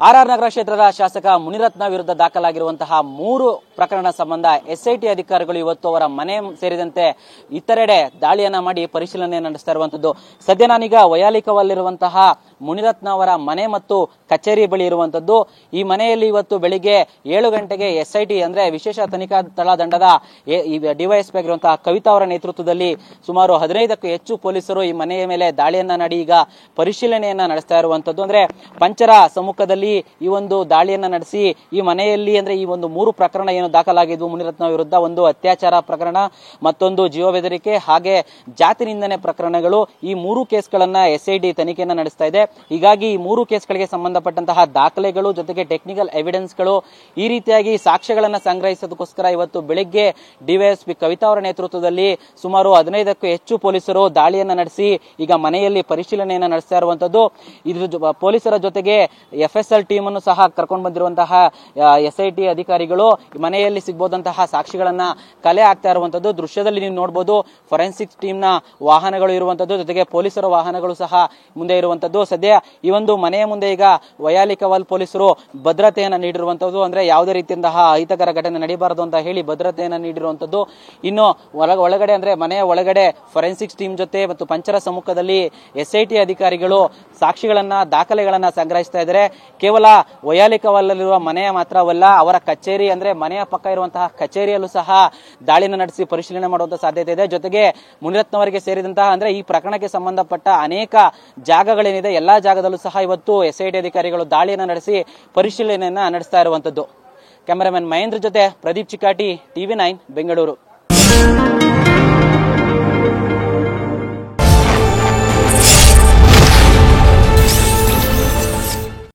R ನಗರ ಕ್ಷೇತ್ರದ ಶಾಸಕ ಮುನಿರತ್ನ ವಿರುದ್ಧ ದಾಖಲಾಗಿರುವಂತಹ 3 ಪ್ರಕರಣ ಸಂಬಂಧ ಎಸ್ಐಟಿ ಅಧಿಕಾರಿಗಳು ಇವತ್ತು ಅವರ ಮನೆ ಸೇರಿದಂತೆ ಇತರೆಡೆ ದಾಳಿಯನ್ನ ಮಾಡಿ ಪರಿಶೀಲನೆ ನಡೆಸ್ತಾ ಇರುವಂತದ್ದು. ಸದ್ಯ ನಾನೀಗ ವಯಾಲಿಕವಲ್ಲಿರುವಂತಹ ಮುನಿರತ್ನ ಅವರ ಮನೆ ಮತ್ತು ಕಚೇರಿ ಬಳಿ ಇರುವಂತದ್ದು. ಈ ಮನೆಯಲ್ಲಿ ಇವತ್ತು ಬೆಳಿಗ್ಗೆ 7 ಗಂಟೆಗೆ ಎಸ್ಐಟಿ ಅಂದ್ರೆ ವಿಶೇಷ ತನಿಖಾ ದಳ ದಂಡದ ಡಿವೈಎಸ್ಪಿ ಆಗಿರುವಂತಹ ಕವಿತಾ ಅವರ ನೇತೃತ್ವದಲ್ಲಿ ಸುಮಾರು 15ಕ್ಕೂ ಹೆಚ್ಚು ಪೊಲೀಸರು ಈ ಮನೆಯ ಮೇಲೆ ದಾಳಿಯನ್ನ ಮಾಡಿ ಈಗ ಪರಿಶೀಲನೆಯನ್ನ ನಡೆಸ್ತಾ ಇರುವಂತದ್ದು. ಅಂದ್ರೆ ಪಂಚರ ಸಮ್ಮುಖದಲ್ಲಿ ಈ ಒಂದು ದಾಳಿಯನ್ನ ನಡೆಸಿ ಈ ಮನೆಯಲ್ಲಿ ಅಂದ್ರೆ ಈ ಒಂದು 3 ಪ್ರಕರಣ ಏನು ದಾಖಲಾಗಿದ್ವು ಮುನಿರತ್ನ ವಿರುದ್ಧ, ಒಂದು ಅತ್ಯಾಚಾರ ಪ್ರಕರಣ, ಮತ್ತೊಂದು ಜೀವ ಬೆದರಿಕೆ ಹಾಗೆ ಜಾತಿ ನಿಂದನೆ ಪ್ರಕರಣಗಳು. ಈ 3 ಕೇಸ್ಗಳನ್ನ ಎಸ್ಐಟಿ ತನಿಖೆಯನ್ನ ನಡೆಸ್ತಾ ಇದೆ. ಹೀಗಾಗಿ ಈ 3 ಕೇಸ್ಗಳಿಗೆ ಸಂಬಂಧಪಟ್ಟಂತಹ ದಾಖಲೆಗಳು ಜೊತೆಗೆ ಟೆಕ್ನಿಕಲ್ ಎವಿಡೆನ್ಸ್ಗಳು ಈ ರೀತಿಯಾಗಿ ಸಾಕ್ಷ್ಯಗಳನ್ನ ಸಂಗ್ರಹಿಸೋದಕ್ಕೋಸ್ಕರ ಇವತ್ತು ಬೆಳಿಗ್ಗೆ ಡಿವೈಎಸ್ಪಿ ಕವಿತಾ ಅವರ ನೇತೃತ್ವದಲ್ಲಿ ಸುಮಾರು 15ಕ್ಕೂ ಹೆಚ್ಚು ಪೊಲೀಸರು ದಾಳಿಯನ್ನ ನಡೆಸಿ ಈಗ ಮನೆಯಲ್ಲಿ ಪರಿಶೀಲನೆಯನ್ನ ನಡೆಸ್ತಾ ಇರುವಂತದ್ದು. ಇದ್ರ ಪೊಲೀಸರ ಜೊತೆಗೆ FSL ಟೀಮ್ ಅನ್ನು ಸಹ ಕರ್ಕೊಂಡು ಬಂದಿರುವಂತಹ ಎಸ್ಐಟಿ ಅಧಿಕಾರಿಗಳು ಮನೆಯಲ್ಲಿ ಸಿಗಬಹುದಂತಹ ಸಾಕ್ಷಿಗಳನ್ನ ಕಲೆ ಹಾಕ್ತಾ ಇರುವಂತದ್ದು. ದೃಶ್ಯದಲ್ಲಿ ನೀವು ನೋಡಬಹುದು ಫೊರೆನ್ಸಿಕ್ ಟೀಮ್ ನ ವಾಹನಗಳು ಇರುವಂತದ್ದು, ಜೊತೆಗೆ ಪೊಲೀಸರ ವಾಹನಗಳು ಸಹ ಮುಂದೆ ಇರುವಂತದ್ದು. ಸದ್ಯ ಈ ಒಂದು ಮನೆಯ ಮುಂದೆ ಈಗ ವಯಾಲಿಕವಲ್ ಪೊಲೀಸರು ಭದ್ರತೆಯನ್ನ ನೀಡಿರುವಂತದ್ದು. ಅಂದ್ರೆ ಯಾವುದೇ ರೀತಿಯಂತಹ ಅಹಿತಕರ ಘಟನೆ ನಡೀಬಾರದು ಅಂತ ಹೇಳಿ ಭದ್ರತೆಯನ್ನ ನೀಡಿರುವಂತದ್ದು. ಇನ್ನು ಒಳಗಡೆ ಅಂದ್ರೆ ಮನೆಯ ಒಳಗಡೆ ಫೊರೆನ್ಸಿಕ್ಸ್ ಟೀಮ್ ಜೊತೆ ಮತ್ತು ಪಂಚರ ಸಮ್ಮುಖದಲ್ಲಿ ಎಸ್ಐಟಿ ಅಧಿಕಾರಿಗಳು ಸಾಕ್ಷಿಗಳನ್ನ ದಾಖಲೆಗಳನ್ನ ಸಂಗ್ರಹಿಸ್ತಾ ಇದ್ದಾರೆ. ಕೇವಲ ವಯಾಲಿಕವಲ್ಲಿರುವ ಮನೆಯ ಮಾತ್ರವಲ್ಲ, ಅವರ ಕಚೇರಿ ಅಂದ್ರೆ ಮನೆಯ ಪಕ್ಕ ಇರುವಂತಹ ಕಚೇರಿಯಲ್ಲೂ ಸಹ ದಾಳಿನ ನಡೆಸಿ ಪರಿಶೀಲನೆ ಮಾಡುವಂತ ಸಾಧ್ಯತೆ ಇದೆ. ಜೊತೆಗೆ ಮುನಿರತ್ನವರಿಗೆ ಸೇರಿದಂತಹ ಅಂದ್ರೆ ಈ ಪ್ರಕರಣಕ್ಕೆ ಸಂಬಂಧಪಟ್ಟ ಅನೇಕ ಜಾಗಗಳೇನಿದೆ ಎಲ್ಲಾ ಜಾಗದಲ್ಲೂ ಸಹ ಇವತ್ತು ಎಸ್ಐಟಿ ಅಧಿಕಾರಿಗಳು ದಾಳಿಯನ್ನ ನಡೆಸಿ ಪರಿಶೀಲನೆಯನ್ನ ನಡೆಸ್ತಾ ಇರುವಂತದ್ದು. ಕ್ಯಾಮರಾಮನ್ ಮಹೇಂದ್ರ ಜೊತೆ ಪ್ರದೀಪ್ ಚಿಕ್ಕಾಟಿ, TV9 ಬೆಂಗಳೂರು.